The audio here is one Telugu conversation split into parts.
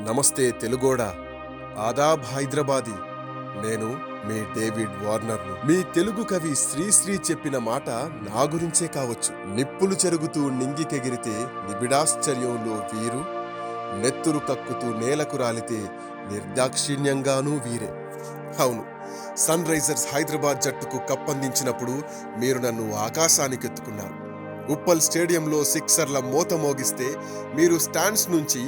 నమస్తే తెలుగోడా. ఆదాబ్ హైదరాబాదీ. నేను మీ డేవిడ్ వార్నర్ను. మీ తెలుగు కవి శ్రీశ్రీ చెప్పిన మాట నా గురించే కావచ్చు. నిప్పులు చెరుగుతూ నింగికెగిరితే నిబిడాశ్చర్యంలో వీరు, నెత్తురు కక్కుతూ నేలకు రాలితే నిర్దాక్షిణ్యంగానూ వీరే. అవును, సన్ రైజర్స్ హైదరాబాద్ జట్టుకు కప్పందించినప్పుడు మీరు నన్ను ఆకాశానికెత్తుకున్నారు. ఉప్పల్ స్టేడియంలో సిక్సర్ల మోత మోగిస్తే మీరు స్టాండ్స్ నుంచి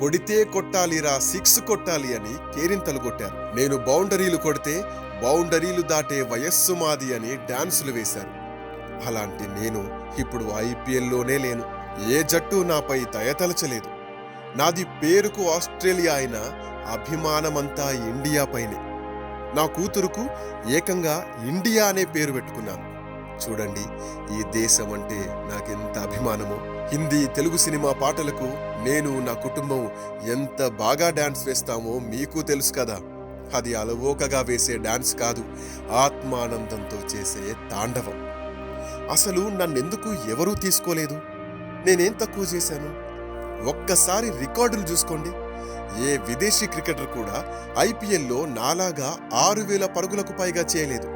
కొడితే కొట్టాలిరా, సిక్స్ కొట్టాలి అని కేరింతలు కొట్టారు. నేను బౌండరీలు కొడితే బౌండరీలు దాటే వయస్సు మాది అని డాన్సులు వేశారు. అలాంటి నేను ఇప్పుడు ఐపీఎల్లోనే లేను. ఏ జట్టు నాపై దయతలచలేదు. నాది పేరుకు ఆస్ట్రేలియా అయినా అభిమానమంతా ఇండియాపైనే. నా కూతురుకు ఏకంగా ఇండియా అనే పేరు పెట్టుకున్నాను. చూడండి, ఈ దేశం అంటే నాకెంత అభిమానమో. హిందీ, తెలుగు సినిమా పాటలకు నేను, నా కుటుంబం ఎంత బాగా డాన్స్ వేస్తామో మీకు తెలుసు కదా. అది అలవోకగా వేసే డాన్స్ కాదు, ఆత్మానందంతో చేసే తాండవం. అసలు నన్నెందుకు ఎవరూ తీసుకోలేదు? నేనేం తక్కువ చేశాను? ఒక్కసారి రికార్డులు చూసుకోండి. ఏ విదేశీ క్రికెటర్ కూడా ఐపీఎల్లో నాలాగా 6,000 పరుగులకు పైగా చేయలేదు.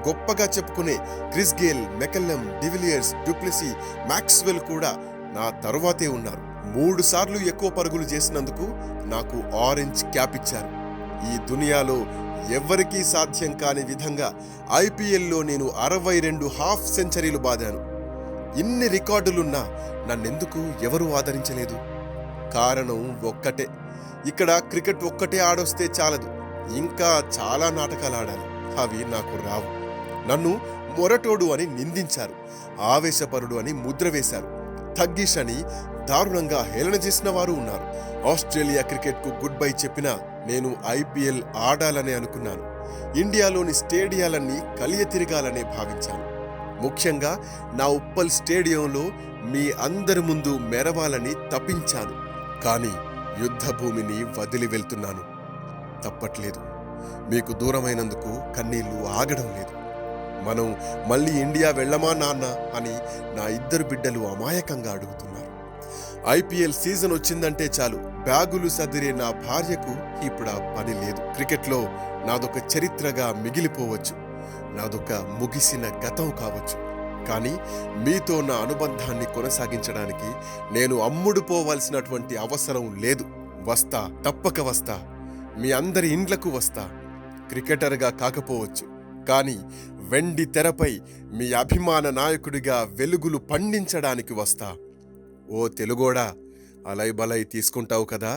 గొప్పగా చెప్పుకునే Chris Gayle, McCullum, de Villiers, du Plessis, Maxwell కూడా నా తరువాతే ఉన్నారు. 3 సార్లు ఎక్కువ పరుగులు చేసినందుకు నాకు ఆరెంజ్ క్యాప్ ఇచ్చారు. ఈ దునియాలో ఎవ్వరికీ సాధ్యం కాని విధంగా ఐపీఎల్లో నేను 62 హాఫ్ సెంచరీలు బాదాను. ఇన్ని రికార్డులున్నా నన్నెందుకు ఎవరూ ఆదరించలేదు? కారణం ఒక్కటే. ఇక్కడ క్రికెట్ ఒక్కటే ఆడొస్తే చాలదు, ఇంకా చాలా నాటకాలు ఆడాలి. అవి నాకు రావు. నన్ను మొరటోడు అని నిందించారు, ఆవేశపరుడు అని ముద్ర వేశారు, థగ్గీష్ అని దారుణంగా హేళన చేసిన వారు ఉన్నారు. ఆస్ట్రేలియా క్రికెట్కు గుడ్ బై చెప్పినా నేను ఐపీఎల్ ఆడాలనే అనుకున్నాను. ఇండియాలోని స్టేడియాలన్నీ కలియ తిరగాలనే భావించాను. ముఖ్యంగా నా ఉప్పల్ స్టేడియంలో మీ అందరి ముందు మెరవాలని తపించాను. కానీ యుద్ధ భూమిని వదిలి వెళ్తున్నాను. తప్పట్లేదు. మీకు దూరమైనందుకు కన్నీళ్లు ఆగడం లేదు. మనం మళ్ళీ ఇండియా వెళ్ళమా నాన్న అని నా 2 బిడ్డలు అమాయకంగా అడుగుతున్నారు. ఐపీఎల్ సీజన్ వచ్చిందంటే చాలు బ్యాగులు సదిరే నా భార్యకు ఇప్పుడు ఆ పని లేదు. క్రికెట్లో నాదొక చరిత్రగా మిగిలిపోవచ్చు, నాదొక ముగిసిన గతం కావచ్చు. కానీ మీతో నా అనుబంధాన్ని కొనసాగించడానికి నేను అమ్ముడుపోవాల్సినటువంటి అవసరం లేదు. వస్తా, తప్పక వస్తా. మీ అందరి ఇండ్లకు వస్తా. క్రికెటర్గా కాకపోవచ్చు, కానీ వెండి తెరపై మీ అభిమాన నాయకుడిగా వెలుగులు పండించడానికి వస్తా. ఓ తెలుగోడా, అలై బలై తీసుకుంటావు కదా?